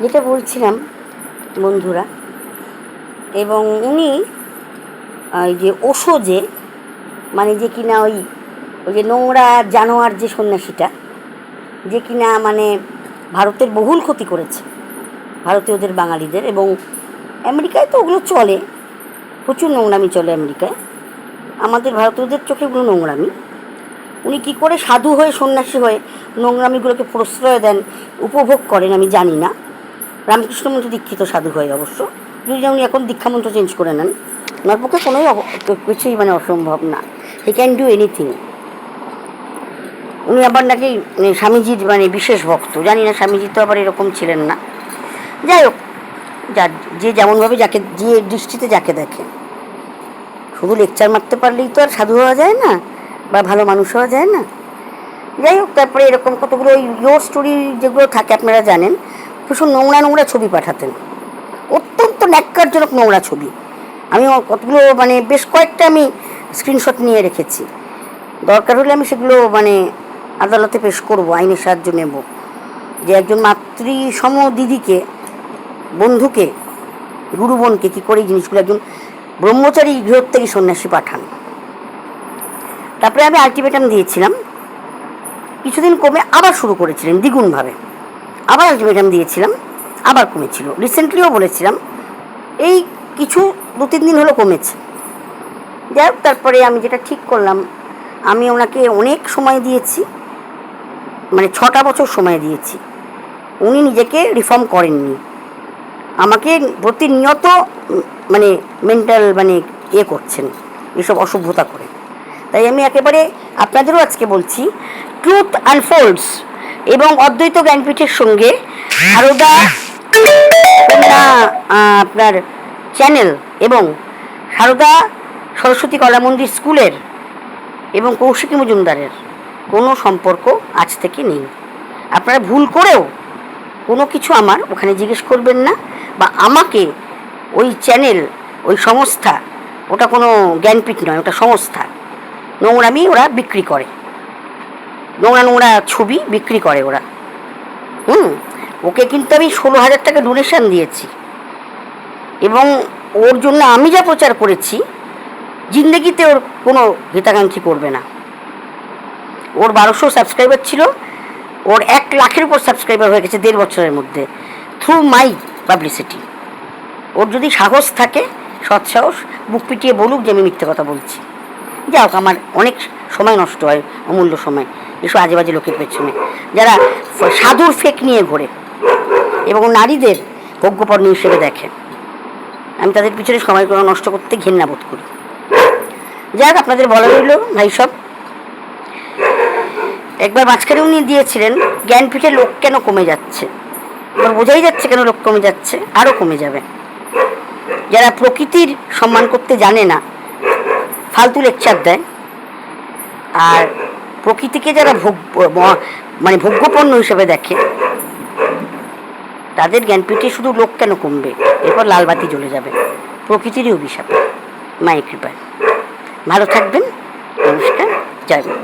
যেটা বলছিলাম বন্ধুরা, এবং উনি ওই যে ওশো, যে মানে যে কিনা ওই ওই যে নোংরা জানোয়ার যে সন্ন্যাসীটা, যে কিনা মানে ভারতের বহুল ক্ষতি করেছে, ভারতীয়দের, বাঙালিদের, এবং আমেরিকায় তো ওগুলো চলে, প্রচুর নোংরামি চলে আমেরিকায়। আমাদের ভারতীয়দের চোখে ওগুলো নোংরামি। উনি কী করে সাধু হয়ে, সন্ন্যাসী হয়ে নোংরামিগুলোকে প্রশ্রয় দেন, উপভোগ করেন আমি জানি না। রামকৃষ্ণ মন্ত্র দীক্ষিত সাধু হয়ে অবশ্য, যদি উনি এখন দীক্ষামন্ত্র চেঞ্জ করে নেন, ওনার পক্ষে কোনোই কিছুই মানে অসম্ভব না। He can do anything. উনি আবার নাকি স্বামীজির মানে বিশেষ ভক্ত, জানি না স্বামীজি তো আবার এরকম ছিলেন না। যাই হোক, যার যে যেমনভাবে যাকে, যে দৃষ্টিতে যাকে দেখে, শুধু লেকচার মারতে পারলেই তো আর সাধু হওয়া যায় না বা ভালো মানুষ হওয়া যায় না। যাই হোক, তারপরে এরকম কতগুলো ওই ইয়োর স্টোরি যেগুলো থাকে আপনারা জানেন, ভীষণ নোংরা নোংরা ছবি পাঠাতেন, অত্যন্ত ন্যাক্কারজনক নোংরা ছবি। আমি কতগুলো মানে বেশ কয়েকটা আমি স্ক্রিনশট নিয়ে রেখেছি, দরকার হলে আমি সেগুলো মানে আদালতে পেশ করব, আইনের সাহায্য নেব। যে একজন মাতৃসম দিদিকে, বন্ধুকে, গুরু বোনকে কী করে এই জিনিসগুলো, একজন ব্রহ্মচারী গৃহত্যাগী সন্ন্যাসী পাঠান। তারপরে আমি আলটিমেটাম দিয়েছিলাম, কিছুদিন কমে আবার শুরু করেছিলেন দ্বিগুণভাবে, আবার আলটিমেটাম দিয়েছিলাম, আবার কমেছিল। রিসেন্টলিও বলেছিলাম, এই কিছু 2-3 দিন হলো কমেছে। যাই হোক, তারপরে আমি যেটা ঠিক করলাম, আমি ওনাকে অনেক সময় দিয়েছি, মানে 6টা বছর সময় দিয়েছি। উনি নিজেকে রিফর্ম করেননি, আমাকে প্রতিনিয়ত মানে মেন্টাল মানে করছেন এসব অসভ্যতা করে। তাই আমি একেবারে আপনাদেরও আজকে বলছি, ট্রুথ আনফোল্ডস এবং অদ্বৈত জ্ঞানপীঠের সঙ্গে সারদা আপনার চ্যানেল এবং সারদা সরস্বতী কলা মন্দির স্কুলের এবং কৌশিকী মজুমদারের কোনো সম্পর্ক আজ থেকে নেই। আপনারা ভুল করেও কোনো কিছু আমার ওখানে জিজ্ঞেস করবেন না, বা আমাকে ওই চ্যানেল, ওই সংস্থা, ওটা কোনো জ্ঞানপীঠ নয়, ওটা সংস্থা, নোংরামি ওরা বিক্রি করে, নোংরা নোংরা ছবি বিক্রি করে ওরা। ওকে কিন্তু আমি 16,000 টাকা ডোনেশন দিয়েছি, এবং ওর জন্য আমি যা প্রচার করেছি, জিন্দগিতে ওর কোনো হিতাকাঙ্ক্ষী করবে না। ওর 1200 সাবস্ক্রাইবার ছিল, ওর 1 লাখের উপর সাবস্ক্রাইবার হয়ে গেছে 1.5 বছরের মধ্যে, থ্রু মাই পাবলিসিটি। ওর যদি সাহস থাকে, সৎসাহস, বুক পিটিয়ে বলুক যে আমি মিথ্যে কথা বলছি। যাই হোক, আমার অনেক সময় নষ্ট হয়, অমূল্য সময়, এসব আজে বাজে লোকের পেছনে, যারা সাধুর ফেক নিয়ে ঘোরে এবং নারীদের ভোগ্যপণ্য হিসেবে দেখে। আমি তাদের পিছনে সময় নষ্ট করতে ঘেন্না বোধ করি। যাই হোক, আপনাদের বলা রইল ভাই সব। একবার মাঝখানে উনি দিয়েছিলেন, জ্ঞানপীঠে লোক কেন কমে যাচ্ছে, এবার বোঝাই যাচ্ছে কেন লোক কমে যাচ্ছে, আরও কমে যাবে। যারা প্রকৃতির সম্মান করতে জানে না, ফালতু লেকচার দেয়, আর প্রকৃতিকে যারা মানে ভোগ্যপণ্য হিসেবে দেখে, তাদের জ্ঞানপীঠে শুধু লোক কেন কমবে, এরপর লালবাতি জ্বলে যাবে। প্রকৃতিরই অভিশাপ, মায়ের কৃপায়। ভালো থাকবেন, নমস্কার, জয় মা।